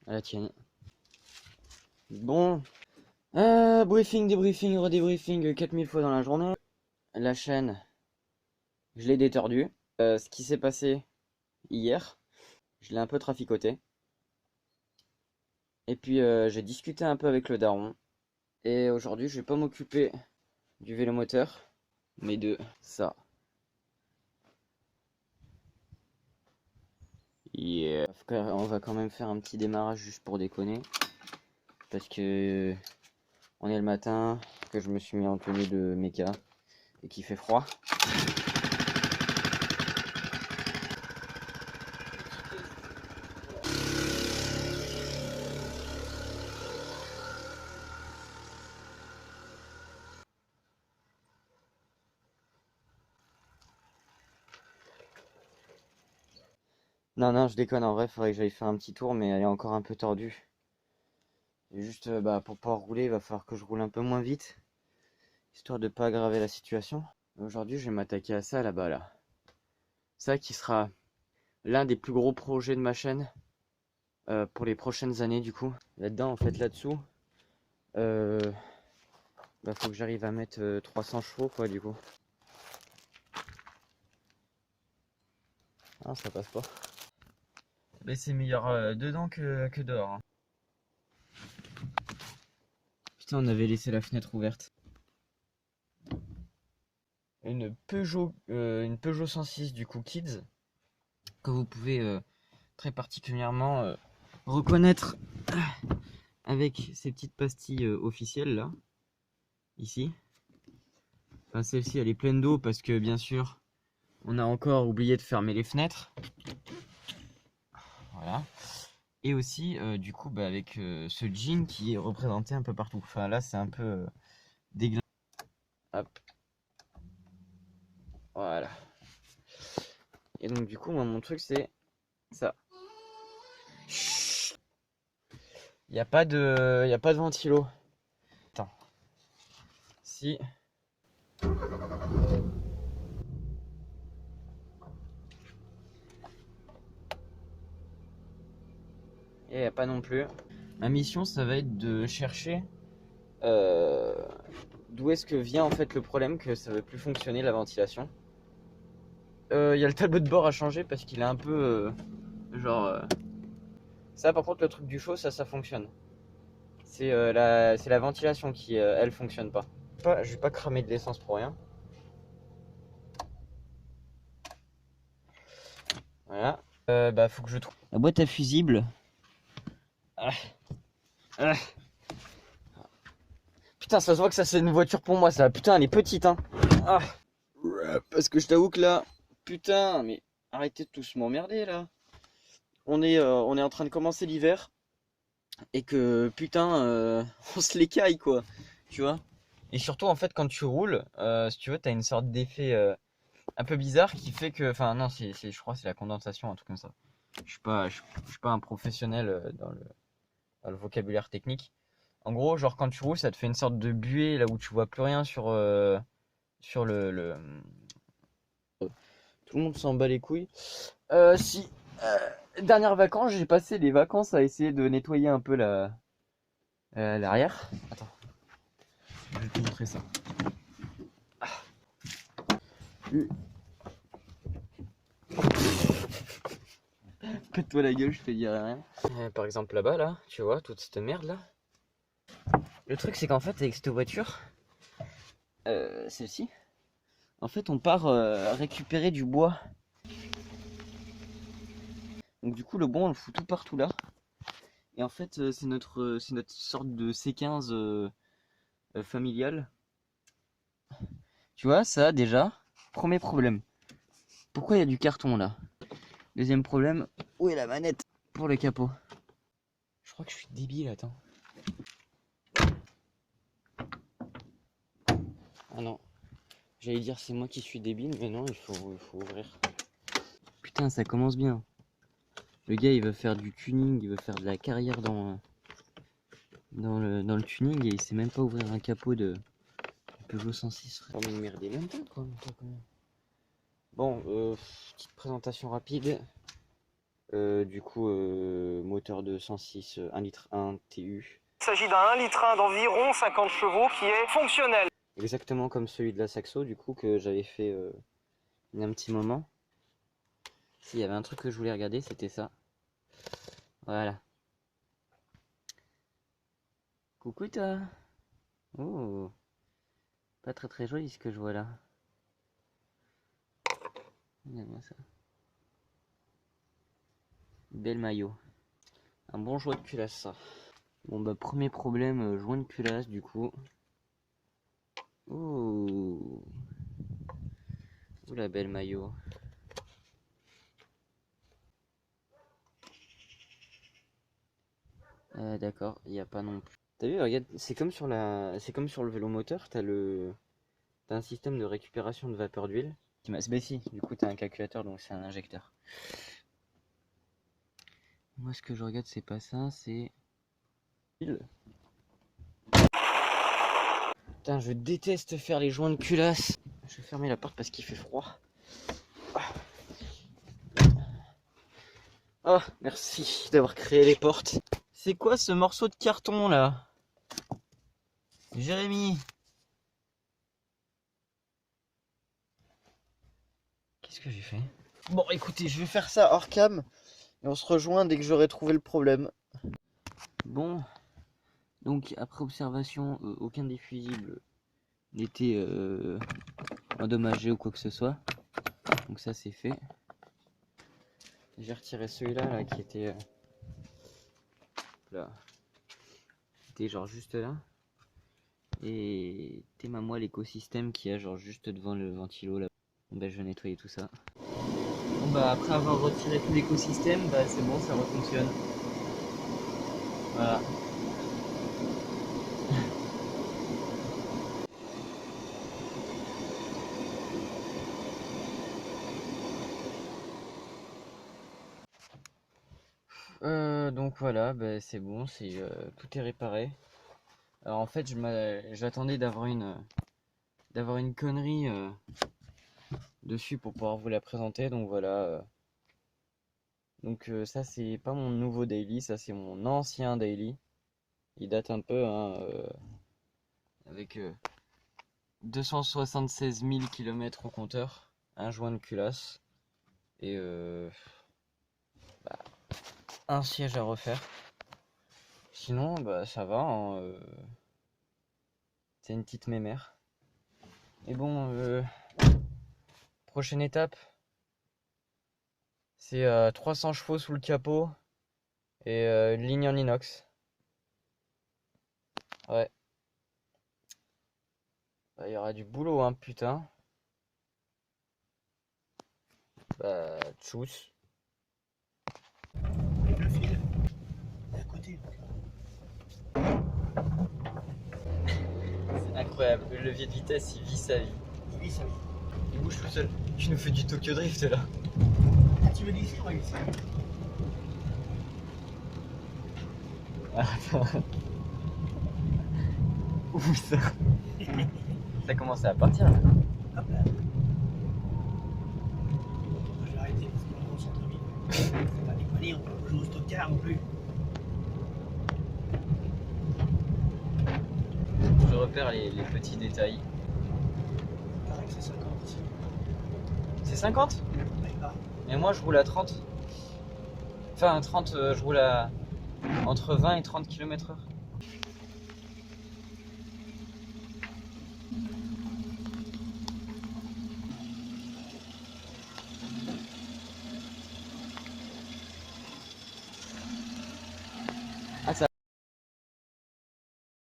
à la tienne. Bon, briefing, débriefing, redébriefing 4000 fois dans la journée. La chaîne, je l'ai détordue. Ce qui s'est passé hier, je l'ai un peu traficoté. Et puis j'ai discuté un peu avec le daron. Et aujourd'hui, je vais pas m'occuper du vélomoteur, mais de ça. Yeah. On va quand même faire un petit démarrage juste pour déconner. Parce que on est le matin, que je me suis mis en tenue de méca et qu'il fait froid. Non, non, je déconne, en vrai, faudrait que j'aille faire un petit tour, mais elle est encore un peu tordue. Et juste, pour pouvoir rouler, il va falloir que je roule un peu moins vite, histoire de pas aggraver la situation. Aujourd'hui, je vais m'attaquer à ça là-bas, là. Ça qui sera l'un des plus gros projets de ma chaîne pour les prochaines années, du coup. Là-dedans, en fait, là-dessous, faut que j'arrive à mettre 300 chevaux, quoi, du coup. Ah, ça passe pas. Mais c'est meilleur dedans que dehors. Hein. Putain, on avait laissé la fenêtre ouverte. Une Peugeot 106 du coup Kids, que vous pouvez très particulièrement reconnaître avec ces petites pastilles officielles là, ici. Enfin, celle-ci elle est pleine d'eau parce que bien sûr on a encore oublié de fermer les fenêtres. Voilà. Et aussi du coup avec ce jean qui est représenté un peu partout. Enfin là c'est un peu déglingué. Hop. Voilà. Et donc du coup moi mon truc c'est ça. Il n'y a pas de ventilo. Attends. Si. Et il n'y a pas non plus. Ma mission, ça va être de chercher d'où est-ce que vient en fait le problème que ça ne veut plus fonctionner la ventilation. Il y a le tableau de bord à changer parce qu'il est un peu ça par contre le truc du chaud ça fonctionne. C'est la ventilation qui elle fonctionne pas. Je vais pas cramer de l'essence pour rien. Voilà. Faut que je trouve la boîte à fusibles. Ah. Ah. Putain, ça se voit que ça c'est une voiture pour moi ça. Putain, elle est petite hein. Ah. Parce que je t'avoue que là, putain, mais arrêtez de tous m'emmerder là. On est en train de commencer l'hiver et que putain, on se l'écaille quoi, tu vois. Et surtout en fait quand tu roules, si tu veux, t'as une sorte d'effet un peu bizarre qui fait que, enfin non, je crois que c'est la condensation, un truc comme ça. Je suis pas un professionnel dans le vocabulaire technique. En gros, genre quand tu roules, ça te fait une sorte de buée là où tu vois plus rien sur tout le monde s'en bat les couilles. Si. Dernières vacances, j'ai passé les vacances à essayer de nettoyer un peu l'arrière. Attends. Je vais te montrer ça. Pète-toi la gueule, je te dirai rien. Par exemple là-bas, là, tu vois, toute cette merde là. Le truc c'est qu'en fait avec cette voiture, celle-ci, en fait on part récupérer du bois. Donc du coup le bois on le fout tout partout là. Et en fait c'est notre sorte de C15 familial. Tu vois ça déjà, premier problème. Pourquoi il y a du carton là? Deuxième problème, où est la manette pour le capot? Je crois que je suis débile, attends. Ah non, j'allais dire c'est moi qui suis débile, mais non, il faut ouvrir. Putain, ça commence bien. Le gars, il veut faire du tuning, il veut faire de la carrière dans le tuning et il sait même pas ouvrir un capot de Peugeot 106. Oh mais merde, il est même pas quoi. Bon, petite présentation rapide. Du coup, moteur de 106 1 litre 1 TU. Il s'agit d'un 1 litre 1 d'environ 50 chevaux qui est fonctionnel. Exactement comme celui de la Saxo, du coup, que j'avais fait il y a un petit moment. S'il y avait un truc que je voulais regarder, c'était ça. Voilà. Coucou toi. Oh. Pas très très joli ce que je vois là. Regarde-moi ça. Bel maillot. Un bon joint de culasse ça. Bon bah premier problème, joint de culasse du coup. Ouh. Ouh la belle maillot. D'accord, il n'y a pas non plus. T'as vu, regarde, c'est comme sur le vélo moteur, t'as un système de récupération de vapeur d'huile. Bah si, du coup t'as un calculateur donc c'est un injecteur. Moi ce que je regarde c'est pas ça, c'est... Putain, je déteste faire les joints de culasse. Je vais fermer la porte parce qu'il fait froid. Oh, merci d'avoir créé les portes. C'est quoi ce morceau de carton là? Jérémy? Qu'est-ce que j'ai fait? Bon, écoutez, je vais faire ça hors cam et on se rejoint dès que j'aurai trouvé le problème. Bon, donc après observation, aucun des fusibles n'était endommagé ou quoi que ce soit. Donc ça c'est fait. J'ai retiré celui-là là, qui était là, qui était genre juste là. Et t'es ma moi l'écosystème qui a genre juste devant le ventilo là. Bon bah je vais nettoyer tout ça. Bon bah après avoir retiré tout l'écosystème, bah c'est bon, ça refonctionne. Voilà. Donc voilà, bah, c'est bon, tout est réparé. Alors en fait, j'attendais d'avoir une connerie dessus pour pouvoir vous la présenter. Donc voilà. Donc ça c'est pas mon nouveau daily, ça c'est mon ancien daily. Il date un peu, hein, avec 276 000 km au compteur, un joint de culasse et bah, un siège à refaire. Sinon, bah ça va, hein, c'est une petite mémère. Et bon, prochaine étape, c'est 300 chevaux sous le capot et une ligne en inox. Ouais. Bah, il y aura du boulot, hein, putain. Bah, tchuss. Le fil est à côté. C'est incroyable, le levier de vitesse, il vit sa vie. Il vit sa vie. Il bouge tout seul. Tu nous fais du Tokyo Drift là. Ah, tu veux dire ici, on va ici. Attends. Ouh, ça. Ça commence à partir là. Hop là. Je vais arrêter parce qu'on est au centre-ville. Faut pas déconner, on peut pas jouer au stockard non plus. Je repère les petits détails. Il paraît que c'est 50 ici. C'est 50? Ouais, il paraît. Et moi je roule à 30. Enfin 30, je roule à entre 20 et 30 km/h.